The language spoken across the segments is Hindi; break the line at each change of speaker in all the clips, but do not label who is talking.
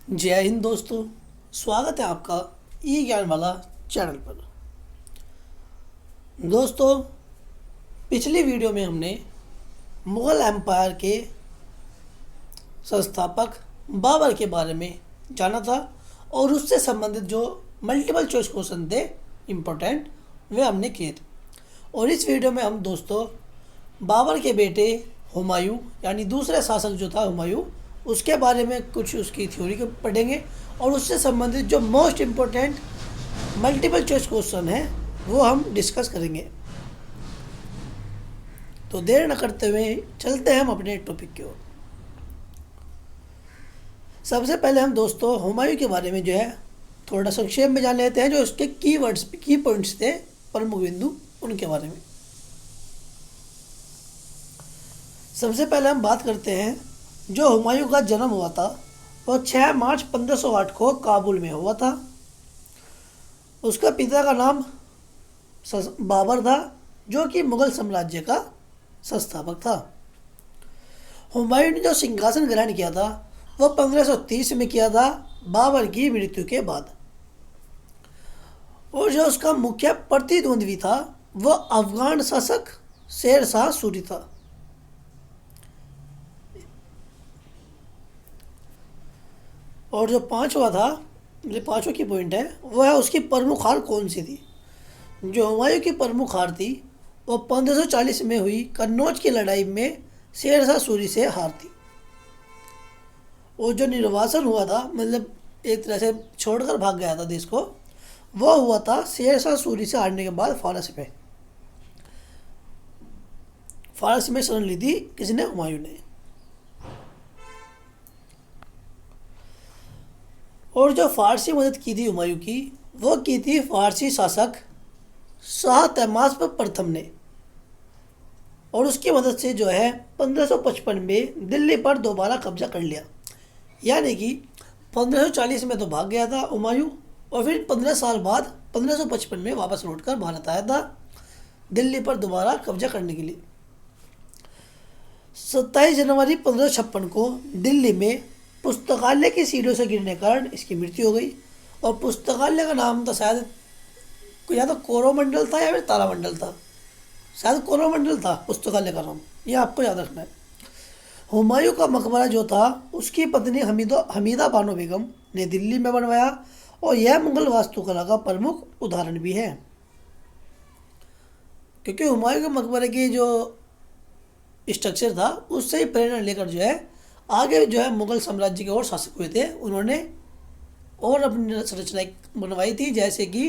जय हिंद दोस्तों। स्वागत है आपका ई ज्ञान वाला चैनल पर। दोस्तों, पिछली वीडियो में हमने मुग़ल एम्पायर के संस्थापक बाबर के बारे में जाना था और उससे संबंधित जो मल्टीपल चॉइस क्वेश्चन थे इम्पोर्टेंट, वे हमने किए थे। और इस वीडियो में हम दोस्तों बाबर के बेटे हुमायूं यानी दूसरे शासक जो था हुमायूं, उसके बारे में कुछ उसकी थ्योरी को पढ़ेंगे और उससे संबंधित जो most important multiple choice question है वो हम डिस्कस करेंगे। तो देर न करते हुए चलते हैं हम अपने टॉपिक की ओर। सबसे पहले हम दोस्तों हुमायूं के बारे में जो है थोड़ा संक्षेप में जान लेते हैं, जो उसके की पॉइंट्स थे, प्रमुख बिंदु, उनके बारे में। सबसे पहले हम बात करते हैं जो हुमायूं का जन्म हुआ था वो 6 मार्च 1508 को काबुल में हुआ था। उसका पिता का नाम बाबर था, जो कि मुगल साम्राज्य का संस्थापक था। हुमायूं ने जो सिंहासन ग्रहण किया था वो 1530 में किया था, बाबर की मृत्यु के बाद। और जो उसका मुख्य प्रतिद्वंद्वी था वो अफगान शासक शेर शाह सूरी था। और जो पांचवा था, जो पांचवा की पॉइंट है, वो है उसकी प्रमुख हार कौन सी थी। जो हुमायूं की प्रमुख हार थी वो 1540 में हुई कन्नौज की लड़ाई में शेर शाह सूरी से हार थी। और जो निर्वासन हुआ था, मतलब एक तरह से छोड़कर भाग गया था देश को, वो हुआ था शेर शाह सूरी से हारने के बाद फारस में शरण ली थी। किसने? हुमायूं ने। और जो फारसी मदद की थी हुमायूं की, वो की थी फारसी शासक शाह तहमास्प प्रथम ने। और उसकी मदद से जो है 1555 में दिल्ली पर दोबारा कब्जा कर लिया। यानी कि 1540 में तो भाग गया था हुमायूं और फिर 15 साल बाद 1555 में वापस लौटकर भारत आया था दिल्ली पर दोबारा कब्जा करने के लिए। 27 जनवरी 1556 को दिल्ली में पुस्तकालय की सीढ़ियों से गिरने के कारण इसकी मृत्यु हो गई। और पुस्तकालय का नाम था शायद या तो कोरोमंडल था या फिर तारामंडल था, शायद कोरोमंडल था पुस्तकालय का नाम, यह आपको याद रखना है। हुमायूं का मकबरा जो था उसकी पत्नी हमीदा बानो बेगम ने दिल्ली में बनवाया और यह मुगल वास्तुकला का प्रमुख उदाहरण भी है। क्योंकि हुमायूं के मकबरे की जो स्ट्रक्चर था उससे ही प्रेरणा लेकर जो है आगे जो है मुगल साम्राज्य के और शासक हुए थे, उन्होंने और अपनी संरचनाएं बनवाई थी, जैसे कि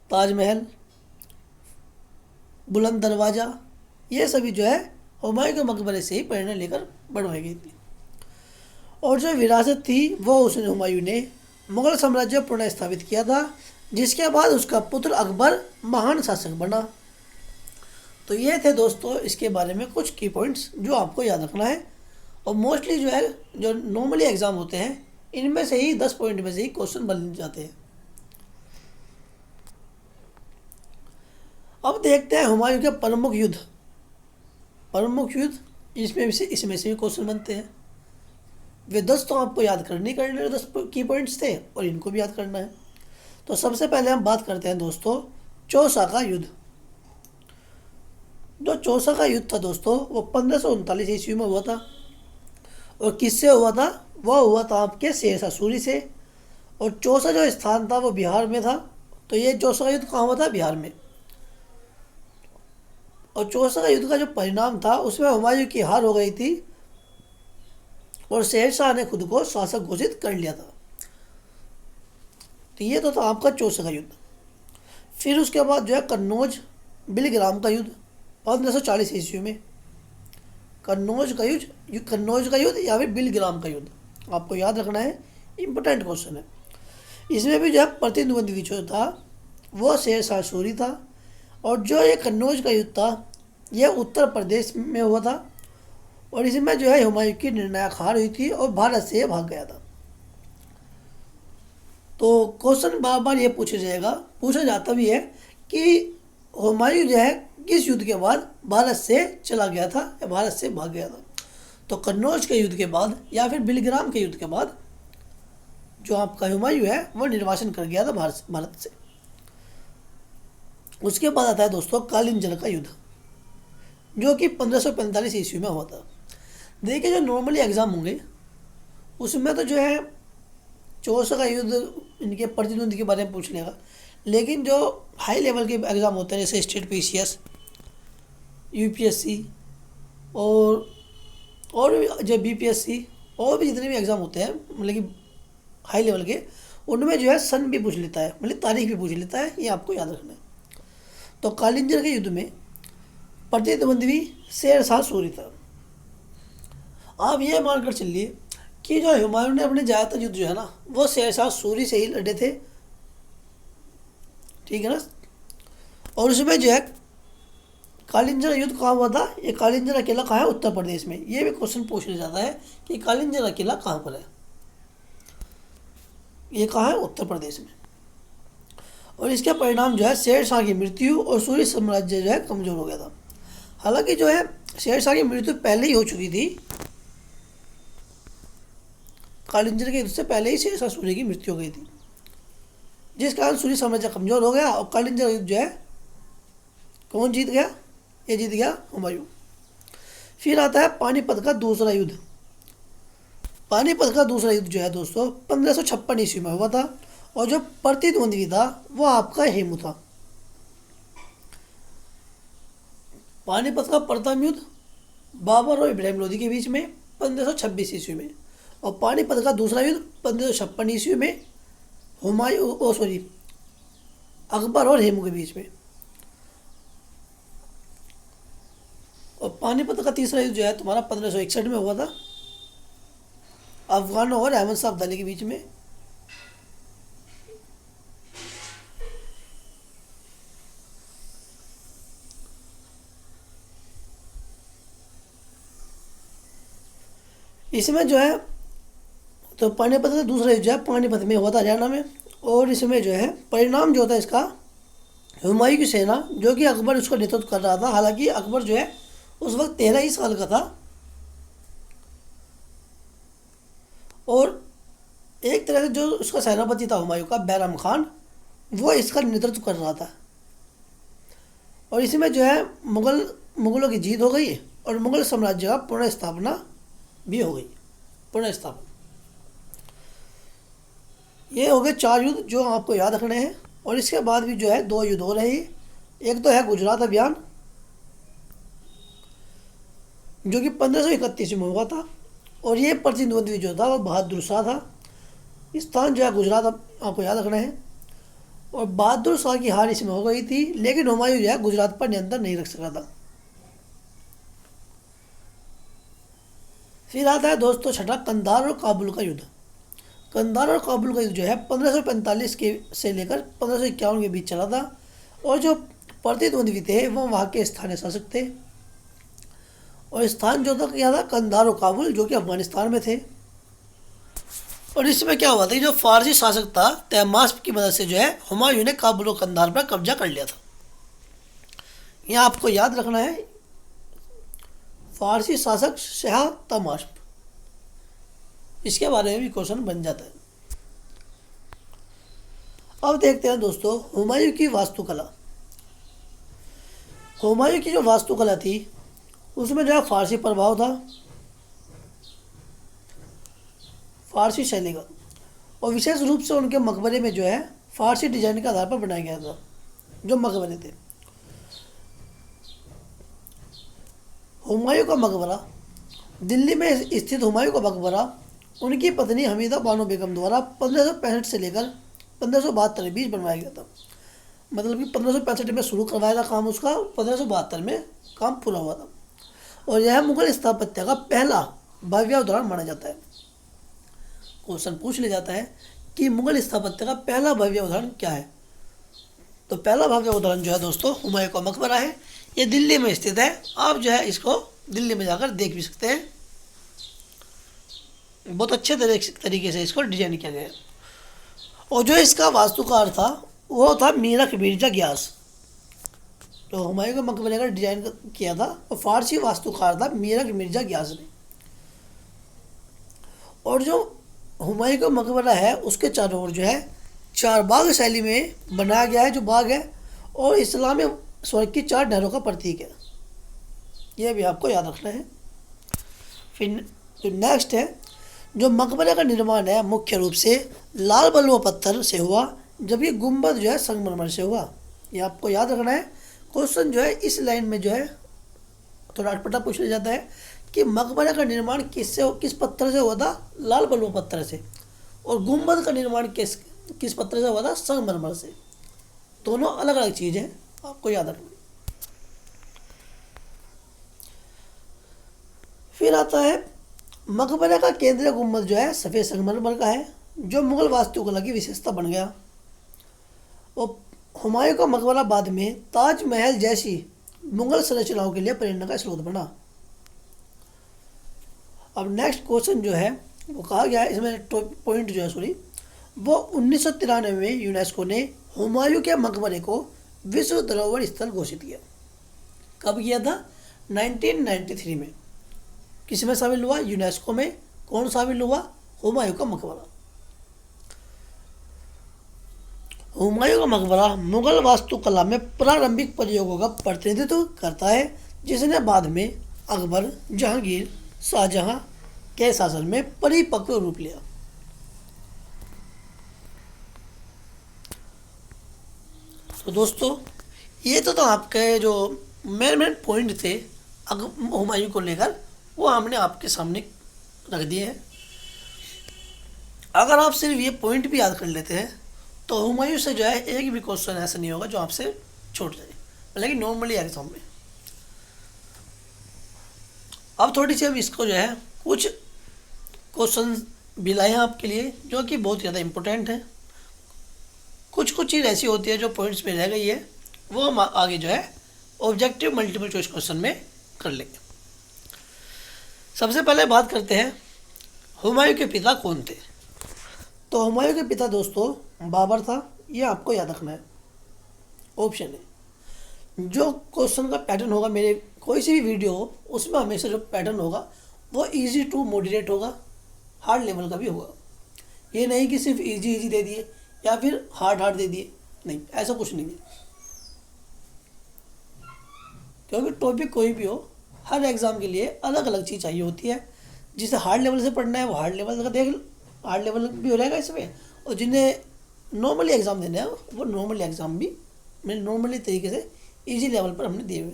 ताजमहल, बुलंद दरवाज़ा, ये सभी जो है हुमायूं के मकबरे से ही प्रेरणा लेकर बनवाई गई थी। और जो विरासत थी वो उसने हुमायूं ने मुगल साम्राज्य पुनः स्थापित किया था, जिसके बाद उसका पुत्र अकबर महान शासक बना। तो ये थे दोस्तों इसके बारे में कुछ की पॉइंट्स जो आपको याद रखना है। और मोस्टली जो है जो नॉर्मली एग्ज़ाम होते हैं इनमें से ही 10 पॉइंट में से ही क्वेश्चन बन जाते हैं। अब देखते हैं हुमायूं के प्रमुख युद्ध। इसमें से भी क्वेश्चन बनते हैं। वे 10 तो आपको याद करने 10 की पॉइंट्स थे और इनको भी याद करना है। तो सबसे पहले हम बात करते हैं दोस्तों चौसा का युद्ध। जो चौसा का युद्ध था दोस्तों वो 1539 ईस्वी में हुआ था। और किससे हुआ था? वह हुआ था आपके शेर शाह सूरी से। और चौसा जो स्थान था वो बिहार में था। तो ये चौसा का युद्ध कहाँ हुआ था? बिहार में। और चौसा का युद्ध का जो परिणाम था उसमें हुमायूं की हार हो गई थी और शेर शाह ने खुद को शासक घोषित कर लिया था। तो ये तो था आपका चौसा का युद्ध। फिर उसके बाद जो है कन्नौज बिलग्राम का युद्ध 1540 ईस्वी में। कन्नौज का युद्ध या फिर बिलग्राम का युद्ध, आपको याद रखना है, इम्पोर्टेंट क्वेश्चन है। इसमें भी जो है प्रतिद्वंद्वी जो था वो शेर शाह सूरी था। और जो ये कन्नौज का युद्ध था यह उत्तर प्रदेश में हुआ था और इसमें जो है हुमायूं की निर्णायक हार हुई थी और भारत से भाग गया था। तो क्वेश्चन बार बार ये पूछा जाता भी है कि हुमायूं जो है किस युद्ध के बाद भारत से चला गया था या भारत से भाग गया था। तो कन्नौज के युद्ध के बाद या फिर बिलग्राम के युद्ध के बाद जो आपका हुमायूं है वो निर्वासन कर गया था भारत से। उसके बाद आता है दोस्तों कालिंजर का युद्ध, जो कि 1545 ईस्वी में हुआ था। देखिए जो नॉर्मली एग्ज़ाम होंगे उसमें तो जो है चौसा का युद्ध इनके प्रतिद्वंदी के बारे में पूछ लेगा, लेकिन जो हाई लेवल के एग्ज़ाम होते हैं जैसे स्टेट पीसीएस, यूपीएससी और भी जो बीपीएससी और भी जितने भी एग्ज़ाम होते हैं मतलब कि हाई लेवल के, उनमें जो है सन भी पूछ लेता है, मतलब तारीख भी पूछ लेता है, ये आपको याद रखना है। तो कालिंजर के युद्ध में प्रतिद्वंदी शेरशाह सूरी था। आप ये मानकर चलिए कि जो हुमायूं ने अपने ज़्यादातर युद्ध जो है ना वो शेरशाह सूरी से ही लड़े थे, ठीक है ना। और उसमें जो है कालिंजर युद्ध कहाँ हुआ था, ये कालिंजर किला कहाँ है, उत्तर प्रदेश में। ये भी क्वेश्चन पूछ लिया जाता है कि कालिंजर किला कहाँ पर है, ये कहाँ है, उत्तर प्रदेश में। और इसके परिणाम जो है शेरशाह की मृत्यु और सूरी साम्राज्य जो है कमज़ोर हो गया था। हालांकि जो है शेरशाह की मृत्यु पहले ही हो चुकी थी, कालिंजर के युद्ध से पहले ही शेरशाह सूरी की मृत्यु हो गई थी, जिस कारण सूरी साम्राज्य कमज़ोर हो गया और कालिंजर युद्ध जो है कौन जीत गया, ये जीत गया हुमायूं। फिर आता है पानीपत का दूसरा युद्ध। पानीपत का दूसरा युद्ध जो है दोस्तों 1556 ईस्वी में हुआ था और जो प्रतिद्वंदी था वो आपका हेमू था। पानीपत का प्रथम युद्ध बाबर और इब्राहिम लोदी के बीच में 1526 ईस्वी में, और पानीपत का दूसरा युद्ध 1556 ईस्वी में अकबर और हेमू के बीच में। और पानीपत का तीसरा युद्ध जो है तुम्हारा 1561 में हुआ था अफगानों और अहमद शाह अब्दाली के बीच में। इसमें जो है तो पानीपत का दूसरा युद्ध जो है पानीपत में हुआ था हरियाणा में, और इसमें जो है परिणाम जो होता है इसका हुमायूं की सेना जो कि अकबर उसका नेतृत्व कर रहा था, हालांकि अकबर जो है उस वक्त 13 ही साल का था, और एक तरह से जो उसका सेनापति था हुमायूं का बैराम खान, वो इसका नेतृत्व कर रहा था। और इसमें जो है मुगलों की जीत हो गई और मुगल साम्राज्य का पुनर्स्थापना भी हो गई, पुनर्स्थापना। ये हो गए 4 युद्ध जो आपको याद रखने हैं। और इसके बाद भी जो है 2 युद्ध हो रहे हैं। एक तो है गुजरात अभियान जो कि 1531 में हुआ था, और ये प्रतिद्वंदी जो था वो बहादुर शाह था। स्थान जो है गुजरात आपको याद रखना है, और बहादुर शाह की हार इसमें हो गई थी, लेकिन हुमायूं जो है गुजरात पर नियंत्रण नहीं रख सका था। फिर आता है दोस्तों छठा कंधार और काबुल का युद्ध। कंधार और काबुल का युद्ध जो है 1545 के से लेकर 1551 के बीच चला था, और जो प्रतिद्वंदी थे वो वहाँ के स्थानीय शासक थे, और स्थान जो था क्या था, कंधार और काबुल, जो कि अफगानिस्तान में थे। और इसमें क्या हुआ था, जो फारसी शासक था तहमास्प की मदद से जो है हुमायूं ने काबुल और कंधार पर कब्जा कर लिया था। यह आपको याद रखना है, फारसी शासक शाह तहमास्प, इसके बारे में भी क्वेश्चन बन जाता है। अब देखते हैं दोस्तों हुमायूं की वास्तुकला। हुमायूं की जो वास्तुकला थी उसमें जो है फारसी प्रभाव था, फारसी शैली का, और विशेष रूप से उनके मकबरे में जो है फारसी डिजाइन के आधार पर बनाया गया था जो मकबरे थे। हुमायूं का मकबरा, दिल्ली में स्थित हुमायूं का मकबरा उनकी पत्नी हमीदा बानो बेगम द्वारा 1565 से लेकर 1572 के बीच बनवाया गया था। मतलब कि 1565 में शुरू करवाया था काम उसका, 1572 में काम पूरा हुआ था। और यह मुगल स्थापत्य का पहला भव्य उदाहरण माना जाता है। क्वेश्चन पूछ लिया जाता है कि मुगल स्थापत्य का पहला भव्य उदाहरण क्या है, तो पहला भव्य उदाहरण जो है दोस्तों हुमायूं का मकबरा है। ये दिल्ली में स्थित है, आप जो है इसको दिल्ली में जाकर देख भी सकते हैं। बहुत अच्छे तरीके से इसको डिजाइन किया गया है। और जो इसका वास्तुकार था वो था मीरा मिर्जा ग्यास। तो हुमायूं के मकबरे का डिजाइन किया था और फारसी वास्तुकार था मीरा मिर्जा ग्यास ने। और जो हुमायूं का मकबरा है उसके चारों ओर जो है चार बाग शैली में बनाया गया है जो बाग है, और इस्लामी स्वर्ग की चार नहरों का प्रतीक है। यह भी आपको याद रखना है। फिर जो नेक्स्ट है, जो मकबरे का निर्माण है मुख्य रूप से लाल बलुआ पत्थर से हुआ, जबकि गुंबद जो है संगमरमर से हुआ। ये आपको याद रखना है। क्वेश्चन जो है इस लाइन में जो है थोड़ा अटपटा पूछ लिया जाता है कि मकबरे का निर्माण किस पत्थर से हुआ था? लाल बलुआ पत्थर से। और गुंबद का निर्माण किस पत्थर से हुआ था? संगमरमर से। दोनों अलग अलग चीज़ हैं, आपको याद रखना। फिर आता है मकबरे का केंद्रीय गुंबद जो है सफ़ेद संगमरमर का है, जो मुगल वास्तुकला की विशेषता बन गया। और हुमायूं का मकबरा बाद में ताजमहल जैसी मुगल संरचनाओं के लिए प्रेरणा का स्रोत बना। अब नेक्स्ट क्वेश्चन जो है वो कहा गया है, इसमें पॉइंट जो है सॉरी, वो 1993 में यूनेस्को ने हुमायूं के मकबरे को विश्व धरोहर स्थल घोषित किया। कब किया था? 1993 में। किस में शामिल हुआ? यूनेस्को में। कौन शामिल हुआ? हुमायूं का मकबरा। हुमायूं का मकबरा मुगल वास्तुकला में प्रारंभिक प्रयोगों का प्रतिनिधित्व करता है, जिसने बाद में अकबर, जहांगीर, शाहजहां के शासन में परिपक्व रूप लिया। तो दोस्तों ये तो आपके जो मेन पॉइंट थे हुमायूं को लेकर, वो हमने आपके सामने रख दिए हैं। अगर आप सिर्फ ये पॉइंट भी याद कर लेते हैं तो हुमायूं से जो है एक भी क्वेश्चन ऐसा नहीं होगा जो आपसे छूट जाए, लेकिन नॉर्मली एग्जाम में। अब थोड़ी सी हम इसको जो है कुछ क्वेश्चन भी लाए हैं आपके लिए, जो कि बहुत ज़्यादा इम्पोर्टेंट है। कुछ चीज़ ऐसी होती है जो पॉइंट्स में रह गई है, वो हम आगे जो है ऑब्जेक्टिव मल्टीपल चॉइस क्वेश्चन में कर लेंगे। सबसे पहले बात करते हैं हुमायूं के पिता कौन थे। तो हुमायूं के पिता दोस्तों बाबर था, ये आपको याद रखना है। ऑप्शन है, जो क्वेश्चन का पैटर्न होगा मेरे कोई सी भी वीडियो हो उसमें हमेशा जो पैटर्न होगा वो इजी टू मॉडरेट होगा, हार्ड लेवल का भी होगा। ये नहीं कि सिर्फ इजी दे दिए या फिर हार्ड दे दिए, नहीं, ऐसा कुछ नहीं है। क्योंकि टॉपिक कोई भी हो, हर एग्ज़ाम के लिए अलग अलग चीज़ चाहिए होती है। जिसे हार्ड लेवल से पढ़ना है वो हार्ड लेवल का हार्ड लेवल भी हो रहेगा इसमें, और जिन्हें नॉर्मली एग्ज़ाम देना है वो नॉर्मली एग्ज़ाम भी मैंने नॉर्मली तरीके से इजी लेवल पर हमने दिए हुए।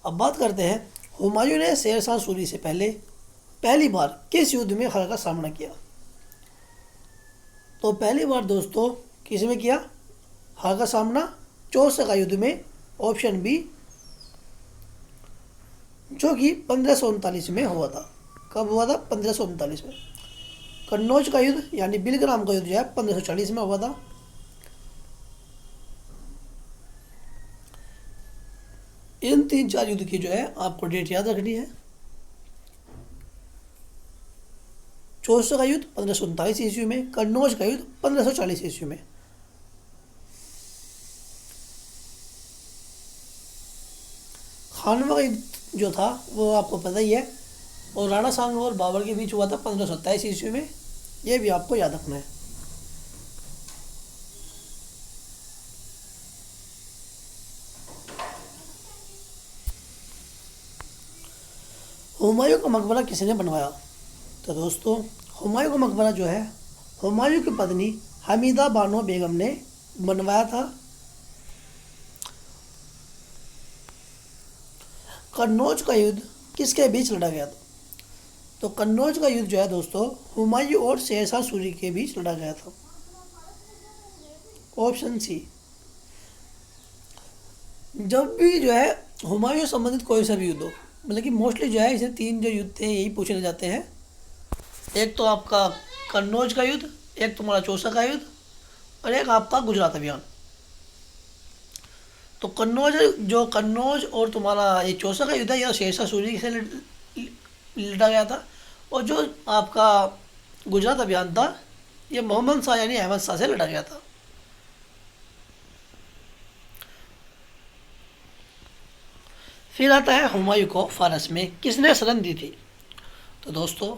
अब बात करते हैं हुमायूं ने शेरशाह सूरी से पहली बार किस युद्ध में हार का सामना किया। तो पहली बार दोस्तों किस में किया हार का सामना? चौसा का युद्ध में। ऑप्शन बी, जो कि 1539 में हुआ था। कब हुआ था? 1539 में। कन्नौज का युद्ध यानी बिलग्राम का युद्ध जो है 1540 में हुआ था। इन 3-4 युद्ध की जो है आपको डेट याद रखनी है। चौसा का युद्ध 1539 ईस्वी में, कन्नौज का युद्ध 1540 ईस्वी में। खानवा का युद्ध जो था वो आपको पता ही है, और राणा सांगा और बाबर के बीच हुआ था 1527 ईस्वी में। ये भी आपको याद रखना है। हुमायूं का मकबरा किसने बनवाया? तो दोस्तों हुमायूं का मकबरा जो है हुमायूं की पत्नी हमीदा बानो बेगम ने बनवाया था। कन्नौज का युद्ध किसके बीच लड़ा गया था? तो कन्नौज का युद्ध जो है दोस्तों हुमायूं और शेरशाह सूरी के बीच लड़ा गया था। Option C. जब भी जो है हुमायूं से संबंधित कोई सा भी युद्ध हो, मतलब कि मोस्टली जो है इसे 3 जो युद्ध थे यही पूछे जाते हैं। एक तो आपका कन्नौज का युद्ध, एक तुम्हारा चौसा का युद्ध, और एक आपका गुजरात अभियान। तो कन्नौज और तुम्हारा ये चौसा का युद्ध है या शेरशाह सूरी से लड़ा गया था, और जो आपका गुजरात अभियान था ये मोहम्मद शाह यानी अहमद शाह से लड़ा गया था। फिर आता है हुमायूं को फारस में किसने शरण दी थी। तो दोस्तों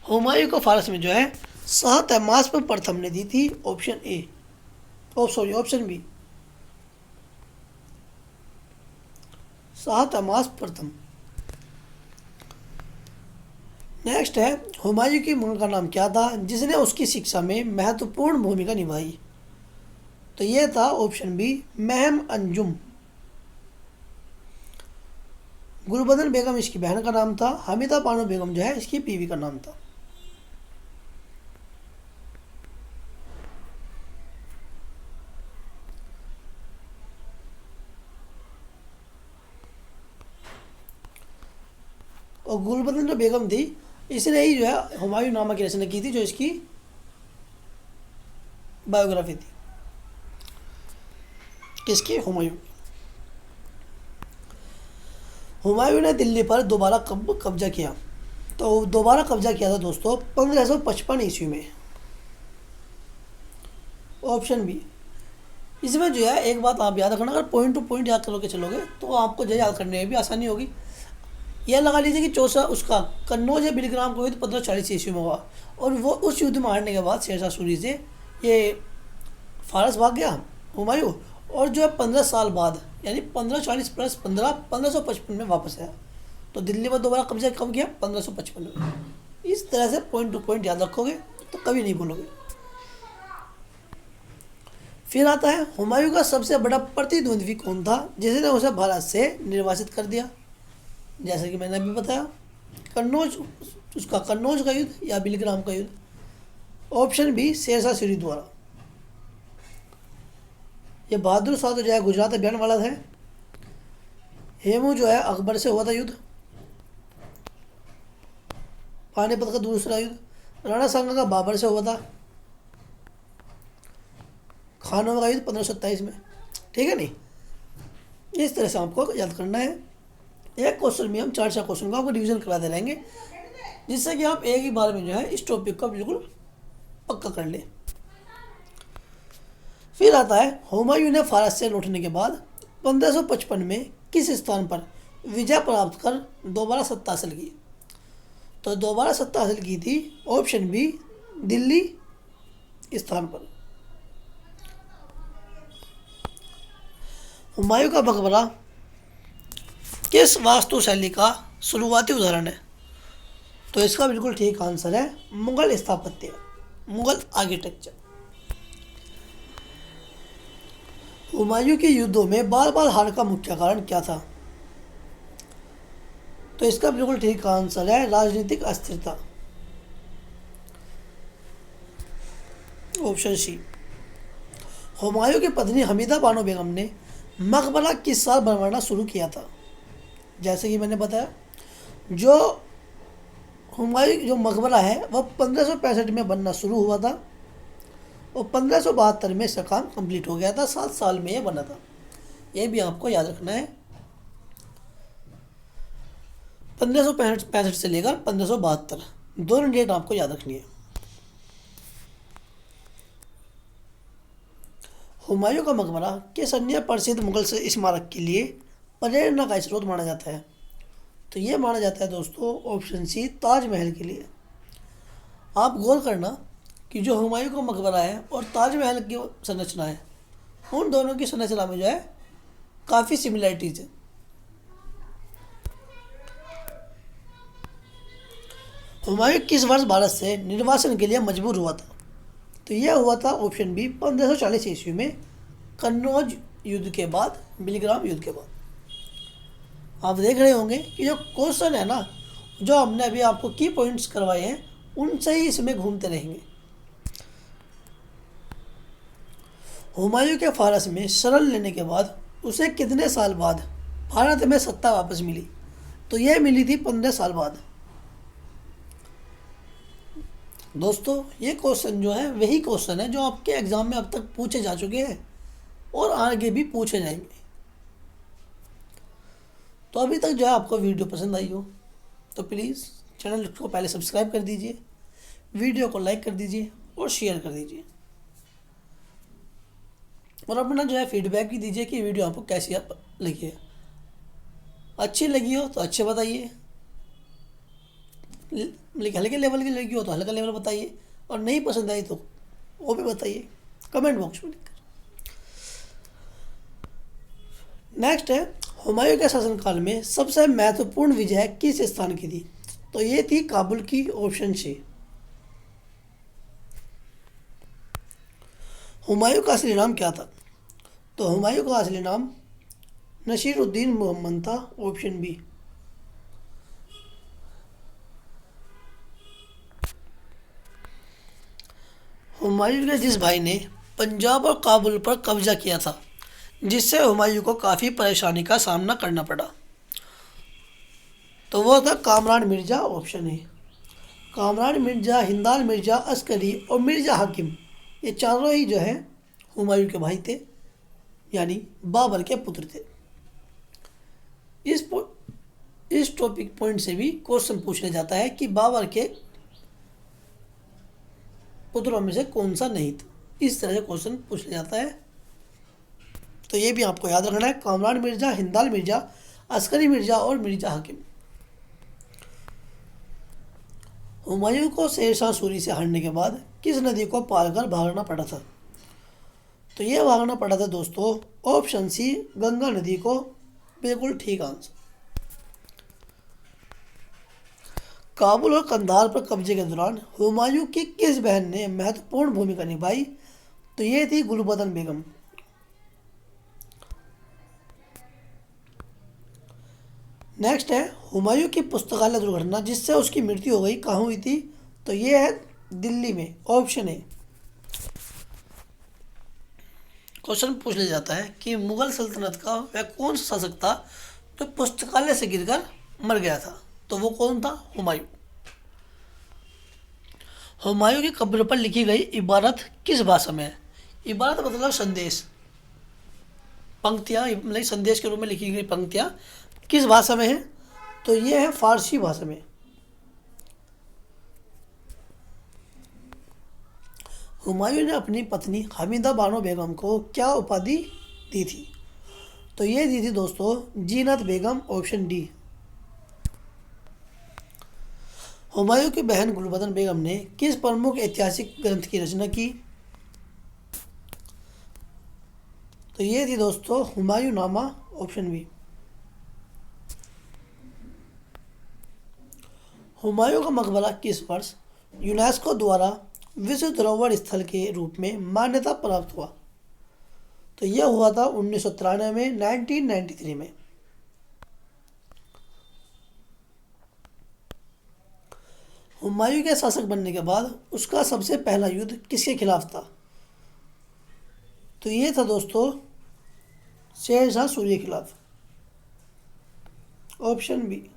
हुमायूं को फारस में जो है शाह तहमास्प प्रथम ने दी थी, option A, option B, Shah Tahmasp प्रथम। नेक्स्ट है हुमायूं की मां का नाम क्या था जिसने उसकी शिक्षा में महत्वपूर्ण भूमिका निभाई। तो ये था ऑप्शन बी, महम अंजुम। गुलबदन बेगम इसकी बहन का नाम था, हमीदा बानो बेगम जो है इसकी बीवी का नाम था। और गुलबदन जो बेगम थी इसने ही जो है हुमायूं नामा की रचना की थी, जो इसकी बायोग्राफी थी, किसकी, हुमायूं। हुमायूं ने दिल्ली पर दोबारा कब्जा किया। तो दोबारा कब्जा किया था दोस्तों 1555 ईस्वी में, ऑप्शन बी। इसमें जो है एक बात आप याद रखना, अगर पॉइंट टू पॉइंट याद करोगे चलोगे तो आपको जो याद करने में भी आसानी होगी। यह लगा लीजिए कि चौसा उसका कन्नौज या बिलग्राम को युद्ध 1540 ईस्वी में हुआ, और वो उस युद्ध में हारने के बाद शेरशाह सूरी से ये फारस भाग गया हुमायूं, और जो है 15 साल बाद यानी 1540 प्लस 15 1555 में वापस आया। तो दिल्ली पर दोबारा कब्जा कब किया, 1555 में। इस तरह से पॉइंट टू पॉइंट याद रखोगे तो कभी नहीं भूलोगे। फिर आता है हुमायूं का सबसे बड़ा प्रतिद्वंद्वी कौन था जिसने उसे भारत से निर्वासित कर दिया। जैसा कि मैंने अभी बताया, कन्नौज, उसका कन्नौज का युद्ध या बिलग्राम का युद्ध, ऑप्शन बी, शेरशाह सूरी द्वारा। ये बहादुर शाह तो जो है गुजरात अभियान वाला था। हेमू जो है अकबर से हुआ था युद्ध, पानीपत का दूसरा युद्ध। राणा सांगा का बाबर से हुआ था, खानवा का युद्ध 1527 में। ठीक है नहीं, इस तरह से आपको याद करना है। एक क्वेश्चन में हम 4 क्वेश्चन को आपको रिवीजन कराते रहेंगे, जिससे कि आप एक ही बार में जो है इस टॉपिक को बिल्कुल पक्का कर ले। फिर आता है हुमायूं ने फारस से लौटने के बाद 1555 में किस स्थान पर विजय प्राप्त कर दोबारा सत्ता हासिल की। तो दोबारा सत्ता हासिल की थी, ऑप्शन बी, दिल्ली स्थान पर। हुमायूं का मकबरा किस वास्तुशैली का शुरुआती उदाहरण है। तो इसका बिल्कुल ठीक आंसर है मुगल स्थापत्य, मुगल आर्किटेक्चर। हुमायूं के युद्धों में बार बार हार का मुख्य कारण क्या था। तो इसका बिल्कुल ठीक आंसर है राजनीतिक अस्थिरता, ऑप्शन सी। हुमायूं की पत्नी हमीदा बानो बेगम ने मकबरा किस साल बनवाना शुरू किया था। जैसे कि मैंने बताया, जो हुमायूं जो मकबरा है वह 1565 में बनना शुरू हुआ था, और 1572 में इसका काम कंप्लीट हो गया था। 7 साल में यह बना था, यह भी आपको याद रखना है। 1565 से लेकर 1572 दोनों डेट आपको याद रखनी है। हुमायूं का मकबरा किस अन्य प्रसिद्ध मुगल स्मारक के लिए प्रेरणा का स्रोत माना जाता है। तो ये माना जाता है दोस्तों, ऑप्शन सी, ताजमहल के लिए। आप गौर करना कि जो हुमायूं का मकबरा है और ताजमहल की संरचना है, उन दोनों की संरचना में जो है काफ़ी सिमिलरिटीज है। हुमायूं किस वर्ष भारत से निर्वासन के लिए मजबूर हुआ था। तो यह हुआ था, ऑप्शन बी, 1540 ईस्वी में, कन्नौज युद्ध के बाद, बिलग्राम युद्ध के बाद। आप देख रहे होंगे कि जो क्वेश्चन है ना, जो हमने अभी आपको की पॉइंट्स करवाए हैं, उनसे ही इसमें घूमते रहेंगे। हुमायूं के फारस में शरण लेने के बाद उसे कितने साल बाद भारत में सत्ता वापस मिली। तो यह मिली थी 15 साल बाद। दोस्तों ये क्वेश्चन जो है वही क्वेश्चन है जो आपके एग्जाम में अब तक पूछे जा चुके हैं और आगे भी पूछे जाएंगे। तो अभी तक जो है आपको वीडियो पसंद आई हो तो प्लीज़ चैनल को पहले सब्सक्राइब कर दीजिए, वीडियो को लाइक कर दीजिए और शेयर कर दीजिए, और अपना जो है फीडबैक भी दीजिए कि वीडियो आपको कैसी लगी है। अच्छी लगी हो तो अच्छे बताइए, मतलब हल्के लेवल की लगी हो तो हल्का लेवल बताइए, और नहीं पसंद आई तो वो भी बताइए कमेंट बॉक्स में लिखकर। नेक्स्ट है, हुमायूं के शासनकाल में सबसे महत्वपूर्ण विजय किस स्थान की थी? तो ये थी काबुल की, ऑप्शन सी। हुमायूं का असली नाम क्या था? तो हुमायूं का असली नाम नसीरुद्दीन मोहम्मद था, ऑप्शन बी। हुमायूं के जिस भाई ने पंजाब और काबुल पर कब्जा किया था, जिससे हुमायूं को काफ़ी परेशानी का सामना करना पड़ा, तो वो था कामरान मिर्ज़ा, ऑप्शन ए। कामरान मिर्ज़ा, हिंदाल मिर्ज़ा अस्करी और मिर्ज़ा हाकिम, ये चारों ही जो है हुमायूं के भाई थे, यानी बाबर के पुत्र थे। इस पो- इस टॉपिक पॉइंट से भी क्वेश्चन पूछा जाता है कि बाबर के पुत्रों में से कौन सा नहीं था, इस तरह से क्वेश्चन पूछा जाता है। तो ये भी आपको याद रखना है, कामरान मिर्ज़ा, हिंदाल मिर्ज़ा, अस्करी मिर्ज़ा और मिर्ज़ा हाकिम। हुमायूं को शेरशाह सूरी से हारने के बाद किस नदी को पार कर भागना पड़ा था? तो ये भागना पड़ा था दोस्तों, ऑप्शन सी, गंगा नदी को, बिल्कुल ठीक आंसर। काबुल और कंधार पर कब्जे के दौरान हुमायूं की किस बहन ने महत्वपूर्ण भूमिका निभाई? तो ये थी गुलबदन बेगम। नेक्स्ट है, हुमायूं की पुस्तकालय दुर्घटना जिससे उसकी मृत्यु हो गई, कहाँ हुई थी? तो ये है दिल्ली में, ऑप्शन ए। क्वेश्चन पूछ लिया जाता है कि मुगल सल्तनत का वह कौन सा शासक था जो पुस्तकालय से गिरकर मर गया था? तो वो कौन था? हुमायूं। हुमायूं की कब्र पर लिखी गई इबारत किस भाषा में है? इबारत मतलब संदेश, पंक्तियाँ, मतलब संदेश के रूप में लिखी गई पंक्तियाँ किस भाषा में है? तो ये है फारसी भाषा में। हुमायूं ने अपनी पत्नी हमीदा बानो बेगम को क्या उपाधि दी थी? तो ये दी थी दोस्तों जीनत बेगम, ऑप्शन डी। हुमायूं की बहन गुलबदन बेगम ने किस प्रमुख ऐतिहासिक ग्रंथ की रचना की? तो ये थी दोस्तों हुमायूं नामा, ऑप्शन बी। हुमायूं का मकबरा किस वर्ष यूनेस्को द्वारा विश्व धरोहर स्थल के रूप में मान्यता प्राप्त हुआ? तो यह हुआ था 1993 में, 1993 में। हुमायूं के शासक बनने के बाद उसका सबसे पहला युद्ध किसके खिलाफ था? तो ये था दोस्तों शेरशाह सूरी के खिलाफ, ऑप्शन बी।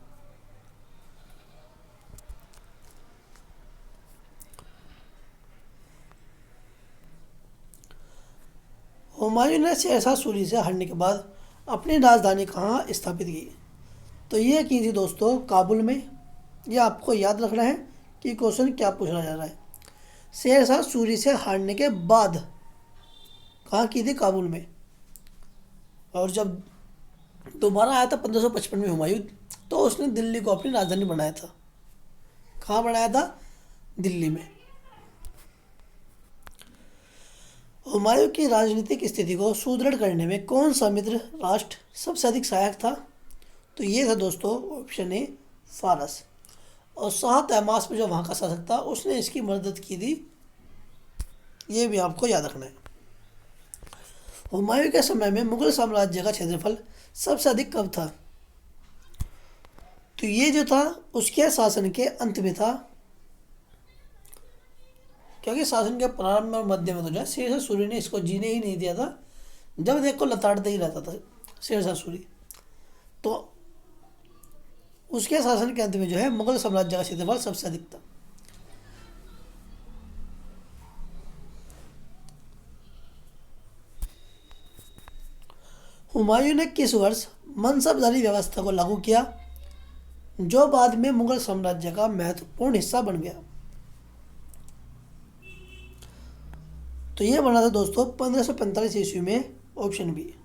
हुमायूं ने शेरशाह सूरी से हारने के बाद अपनी राजधानी कहाँ स्थापित की? तो ये की थी दोस्तों काबुल में। यह आपको याद रखना है कि क्वेश्चन क्या पूछा जा रहा है। शेरशाह सूरी से हारने के बाद कहाँ की थी? काबुल में। और जब दोबारा आया था 1555 में हुमायूं, तो उसने दिल्ली को अपनी राजधानी बनाया था। कहाँ बनाया था? दिल्ली में। हुमायूं की राजनीतिक स्थिति को सुदृढ़ करने में कौन सा मित्र राष्ट्र सबसे अधिक सहायक था? तो ये था दोस्तों ऑप्शन ए, फारस। और शाह तहमास्प जो वहाँ का शासक था, उसने इसकी मदद की थी। ये भी आपको याद रखना है। हुमायूं के समय में मुगल साम्राज्य का क्षेत्रफल सबसे अधिक कब था? तो ये जो था उसके शासन के अंत में था, क्योंकि शासन के प्रारंभ और मध्य में तो जो है शेरशाह सूरी ने इसको जीने ही नहीं दिया था। जब देखो लताड़ते ही रहता था शेरशाह सूरी। तो उसके शासन के अंत में जो है मुगल साम्राज्य का क्षेत्रफल सबसे अधिक था। हुमायूं ने किस वर्ष मनसबदारी व्यवस्था को लागू किया, जो बाद में मुगल साम्राज्य का महत्वपूर्ण हिस्सा बन गया? तो यह बना था दोस्तों 1545 ईस्वी में, ऑप्शन बी।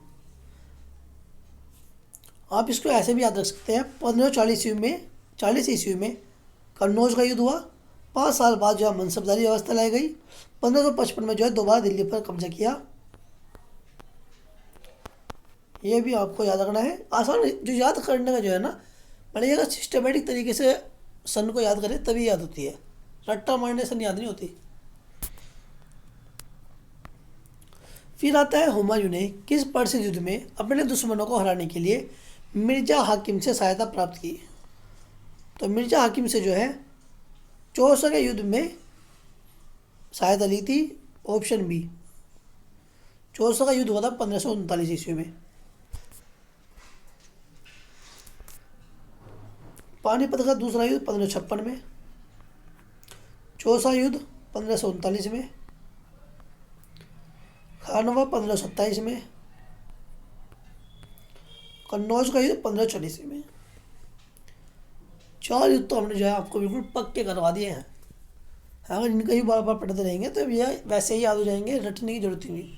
आप इसको ऐसे भी याद रख सकते हैं, 1540 ईस्वी में कन्नौज का युद्ध हुआ। 5 साल बाद जो है मनसबदारी व्यवस्था लाई गई। 1555 में जो है दोबारा दिल्ली पर कब्जा किया। ये भी आपको याद रखना है। आसान जो याद करने का जो है ना, मैंने अगर सिस्टमेटिक तरीके से सन को याद करें तभी याद होती है, रट्टा मारने से याद नहीं होती। फिर आता है हुमायूं ने किस प्रसिद्ध युद्ध में अपने दुश्मनों को हराने के लिए मिर्जा हाकिम से सहायता प्राप्त की। तो मिर्जा हाकिम से जो है चौसा के युद्ध में सहायता ली थी। ऑप्शन बी, चौसा का युद्ध हुआ था 1539 ईस्वी में। पानीपत का दूसरा युद्ध 1556 में। चौसा युद्ध 1539 में। खानवा 1527 में। कन्नौज का युद्ध 1540 में। 4 युद्ध तो हमने जो है आपको बिल्कुल पक्के करवा दिए हैं। अगर इनका ही बार बार पढ़ते रहेंगे तो ये वैसे ही याद हो जाएंगे, रटने की जरूरत ही नहीं।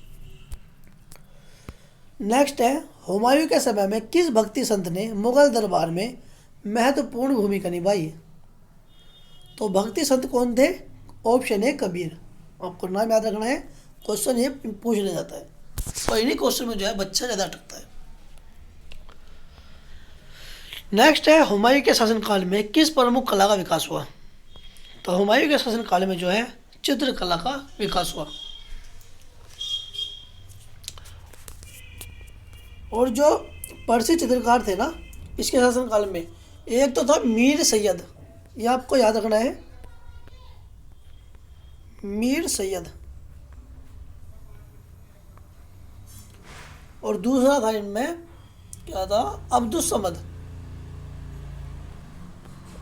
नेक्स्ट है, हुमायूं के समय में किस भक्ति संत ने मुगल दरबार में महत्वपूर्ण भूमिका निभाई। तो भक्ति संत कौन थे। ऑप्शन है कबीर। आपको नाम याद रखना है, क्वेश्चन ये पूछ लिया जाता है और इन्हीं क्वेश्चन में जो है बच्चा ज़्यादा अटकता है। नेक्स्ट है, हुमायूं के शासनकाल में किस प्रमुख कला का विकास हुआ। तो हुमायूं के शासनकाल में जो है चित्रकला का विकास हुआ। और जो प्रसिद्ध चित्रकार थे ना इसके शासनकाल में, एक तो था मीर सैयद, ये आपको याद रखना है, मीर सैयद। और दूसरा था इनमें क्या था, अब्दुस समद।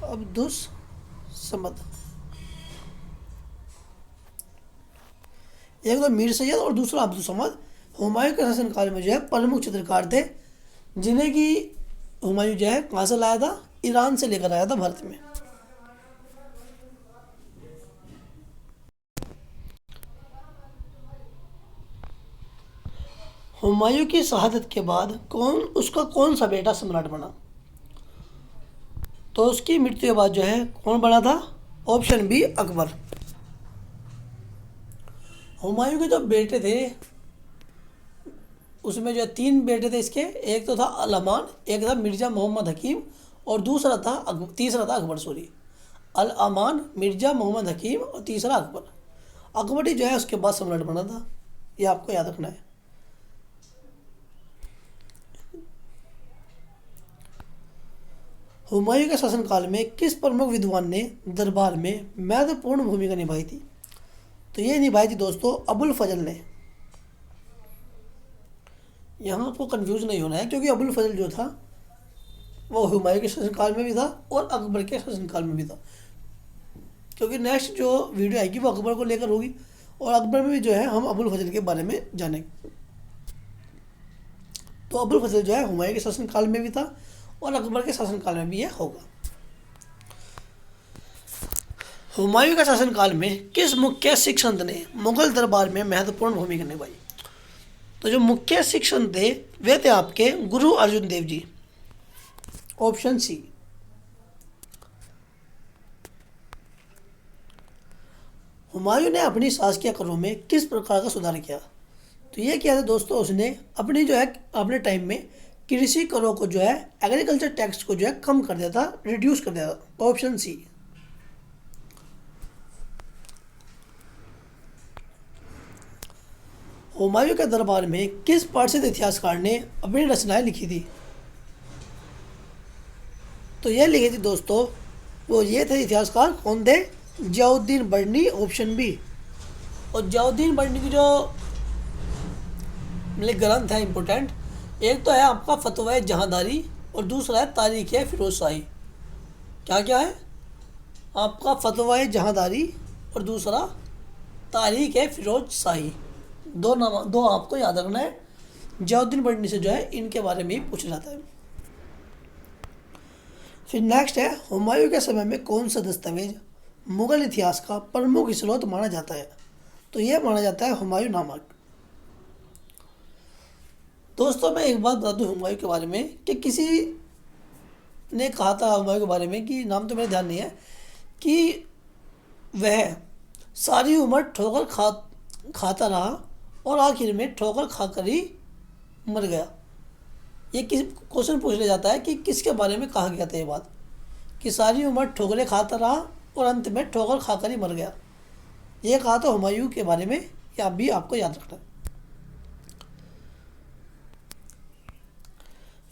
अब्दुस समद, एक तो मीर सैयद और दूसरा अब्दुस समद हुमायूं के शासनकाल में जो है प्रमुख चित्रकार थे, जिन्हें कि हुमायूं जो है कहाँ से लाया था, ईरान से लेकर आया था भारत में। हुमायूं की शहादत के बाद उसका कौन सा बेटा सम्राट बना। तो उसकी मृत्यु के बाद जो है कौन बना था। Option B, Akbar. हुमायूं के जो बेटे थे उसमें जो 3 बेटे थे इसके, एक तो था अल अमान, एक था मिर्ज़ा मोहम्मद हकीम और तीसरा था अकबर। सॉरी, अल अमान, मिर्ज़ा मोहम्मद हकीम और तीसरा अकबर। अकबर ही जो है उसके बाद सम्राट बना था, ये आपको याद रखना है। हुमायूं के शासनकाल में किस प्रमुख विद्वान ने दरबार में महत्वपूर्ण भूमिका निभाई थी। तो ये निभाई थी दोस्तों अबुल फजल ने। यहाँ आपको कंफ्यूज नहीं होना है, क्योंकि अबुल फजल जो था वो हुमायूं के शासनकाल में भी था और अकबर के शासनकाल में भी था, क्योंकि नेक्स्ट जो वीडियो आएगी वो अकबर को लेकर होगी और अकबर में भी जो है हम अबुल फजल के बारे में जानेंगे। तो अबुल फजल जो है हुमायूं के शासनकाल में भी था और अकबर के शासनकाल में भी यह होगा। हुमायूं के शासनकाल में किस मुख्य सिख संत ने मुगल दरबार में महत्वपूर्ण भूमिका निभाई। तो जो मुख्य सिख संत थे वे थे आपके गुरु अर्जुन देव जी। Option C. हुमायूं ने अपनी शासकीय करों में किस प्रकार का सुधार किया। तो ये किया था दोस्तों, उसने अपनी जो है अपने टाइम में कृषि करों को जो है, एग्रीकल्चर टैक्स को जो है कम कर दिया था, रिड्यूस कर दिया था। Option C. हुमायूं के दरबार में किस प्रसिद्ध इतिहासकार ने अपनी रचनाएं लिखी थी। तो यह लिखी थी दोस्तों, वो ये थे इतिहासकार, कौन थे, जियाउद्दीन बर्नी। Option B. और जियाउद्दीन बर्नी की जो मतलब ग्रंथ है इम्पोर्टेंट, एक तो है आपका फतवा जहांदारी और दूसरा है तारीख फिरोज शाही। क्या क्या है आपका, फतवा जहांदारी और दूसरा तारीख फिरोज शाही। दो आपको याद रखना है। जियाउद्दीन बर्नी से जो है इनके बारे में ही पूछा जाता है। फिर नेक्स्ट है, हुमायूं के समय में कौन सा दस्तावेज मुगल इतिहास का प्रमुख स्रोत माना जाता है। तो यह माना जाता है हुमायूं नामा। दोस्तों मैं एक बात बता दूं हुमायूं के बारे में कि किसी ने कहा था हुमायूं के बारे में, कि नाम तो मेरे ध्यान नहीं है, कि वह सारी उम्र ठोकर खाता रहा और आखिर में ठोकर खाकर ही मर गया। ये किस क्वेश्चन पूछ लिया जाता है कि किसके बारे में कहा गया था ये बात, कि सारी उम्र ठोकरें खाता रहा और अंत में ठोकर खाकर ही मर गया। ये कहा था हुमायूं के बारे में, या भी आपको याद रखना है।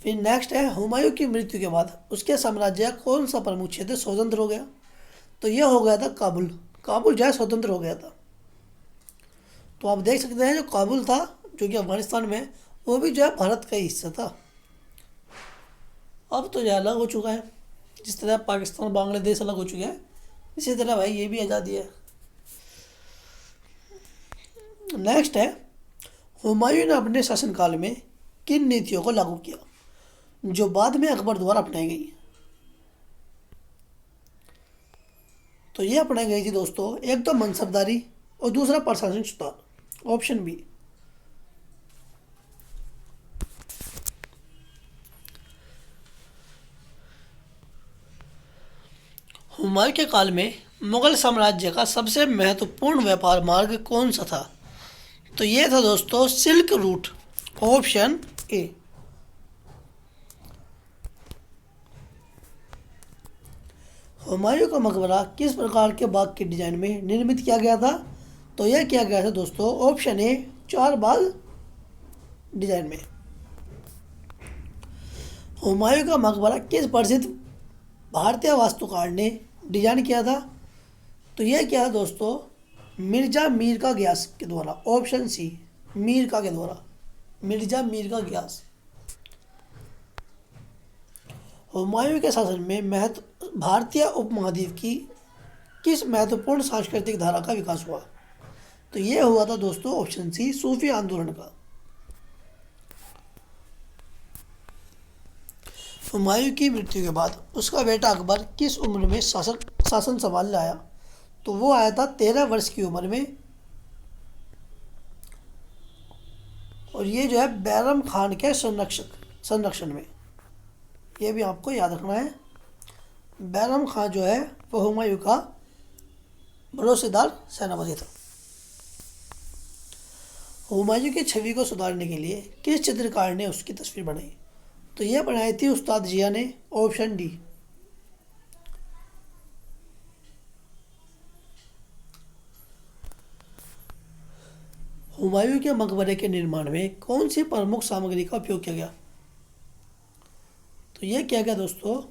फिर नेक्स्ट है, हुमायूं की मृत्यु के बाद उसके साम्राज्य का कौन सा प्रमुख क्षेत्र स्वतंत्र हो गया? तो यह हो गया था काबुल। काबुल जो है स्वतंत्र हो गया था। तो आप देख सकते हैं जो काबुल था, जो कि अफगानिस्तान में, वो भी जो है भारत का ही हिस्सा था। अब तो जो अलग हो चुका है, जिस तरह पाकिस्तान बांग्लादेश अलग हो चुके हैं, इसी तरह भाई ये भी आज़ादी है। नेक्स्ट है, हुमायूं ने अपने शासनकाल में किन नीतियों को लागू किया जो बाद में अकबर द्वारा अपनाई गई? तो ये अपनाई गई थी दोस्तों, एक तो मनसबदारी और दूसरा प्रशासनिक सुधार। Option B. हुमायूं के काल में मुगल साम्राज्य का सबसे महत्वपूर्ण व्यापार मार्ग कौन सा था? तो ये था दोस्तों silk route. Option A. Humayun का मकबरा किस प्रकार के बाग के डिजाइन में निर्मित किया गया था? तो यह किया गया था दोस्तों ऑप्शन ए, 4 बाग डिजाइन में। हुमायूं का मकबरा किस प्रसिद्ध भारतीय वास्तुकार ने डिजाइन किया था? तो यह किया था दोस्तों मिर्जा मीर का ग्यास के द्वारा। ऑप्शन सी, मीर का के द्वारा, मिर्जा मीर का ग्यास। हुमायूं के शासन में भारतीय उपमहाद्वीप की किस महत्वपूर्ण सांस्कृतिक धारा का विकास हुआ? तो यह हुआ था दोस्तों ऑप्शन सी, सूफी आंदोलन का। हुमायूं की मृत्यु के बाद उसका बेटा अकबर किस उम्र में शासन संभालने आया? तो वो आया था 13 वर्ष की उम्र में, और ये जो है बैरम खान के संरक्षण में। ये भी आपको याद रखना है। बैरम खान जो है वो हुमायूं का भरोसेदार सेनापति था। हुमायूं की छवि को सुधारने के लिए किस चित्रकार ने उसकी तस्वीर बनाई? तो यह बनाई थी उस्ताद जिया ने। Option D. हुमायूं के मकबरे के निर्माण में कौन सी प्रमुख सामग्री का उपयोग किया गया? तो यह किया गया दोस्तों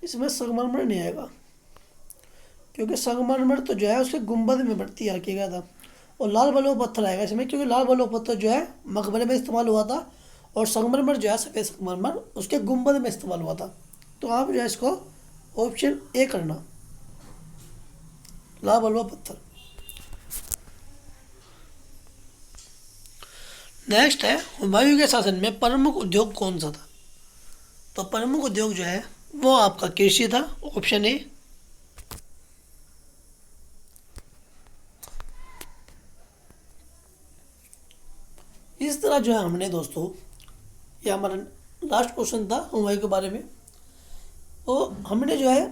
इसमें संगमरमर नहीं आएगा, क्योंकि संगमरमर तो जो है उसके गुंबद में तैयार किया गया था। और लाल बलुआ पत्थर आएगा इसमें, क्योंकि लाल बलुआ पत्थर जो है मकबरे में इस्तेमाल हुआ था, और संगमरमर जो है सफ़ेद संगमरमर उसके गुंबद में इस्तेमाल हुआ था। तो आप जो है इसको ऑप्शन ए करना, लाल बलुआ पत्थर। नेक्स्ट है, हुमायूं के शासन में प्रमुख उद्योग कौन सा था? तो प्रमुख उद्योग जो है वो आपका कृषि था। Option A. इस तरह जो है हमने दोस्तों, ये हमारा लास्ट क्वेश्चन था हुमायूं के बारे में। तो हमने जो है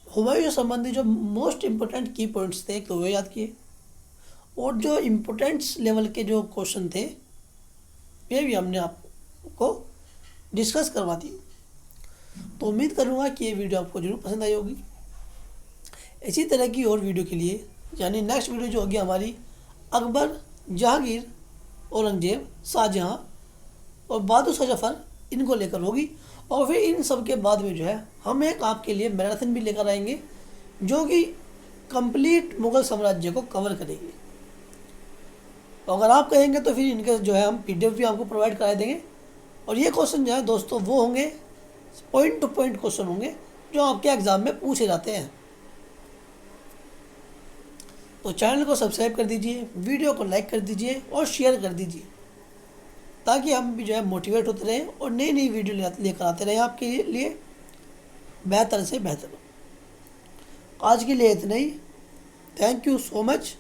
हुमायूं से संबंधित जो मोस्ट इम्पोर्टेंट की पॉइंट्स थे तो वो याद किए, और जो इम्पोर्टेंट्स लेवल के जो क्वेश्चन थे वे भी हमने आपको डिस्कस करवा दी। तो उम्मीद करूँगा कि ये वीडियो आपको जरूर पसंद आई होगी। इसी तरह की और वीडियो के लिए, यानी नेक्स्ट वीडियो जो होगी हमारी अकबर, जहांगीर, औरंगजेब, शाहजहाँ और बहादुर शाह जफर, इनको लेकर होगी। और फिर इन सब के बाद में जो है हम एक आपके लिए मैराथन भी लेकर आएंगे, जो कि कंप्लीट मुगल साम्राज्य को कवर करेगी। तो अगर आप कहेंगे तो फिर इनके जो है हम PDF भी आपको प्रोवाइड करा देंगे। और ये क्वेश्चन जो है दोस्तों वो होंगे पॉइंट टू पॉइंट क्वेश्चन होंगे, जो आपके एग्जाम में पूछे जाते हैं। तो चैनल को सब्सक्राइब कर दीजिए, वीडियो को लाइक कर दीजिए और शेयर कर दीजिए, ताकि हम भी जो है मोटिवेट होते रहें और नई नई वीडियो लेकर आते रहें आपके लिए। बेहतर से बेहतर हो। आज के लिए इतना ही। Thank you so much.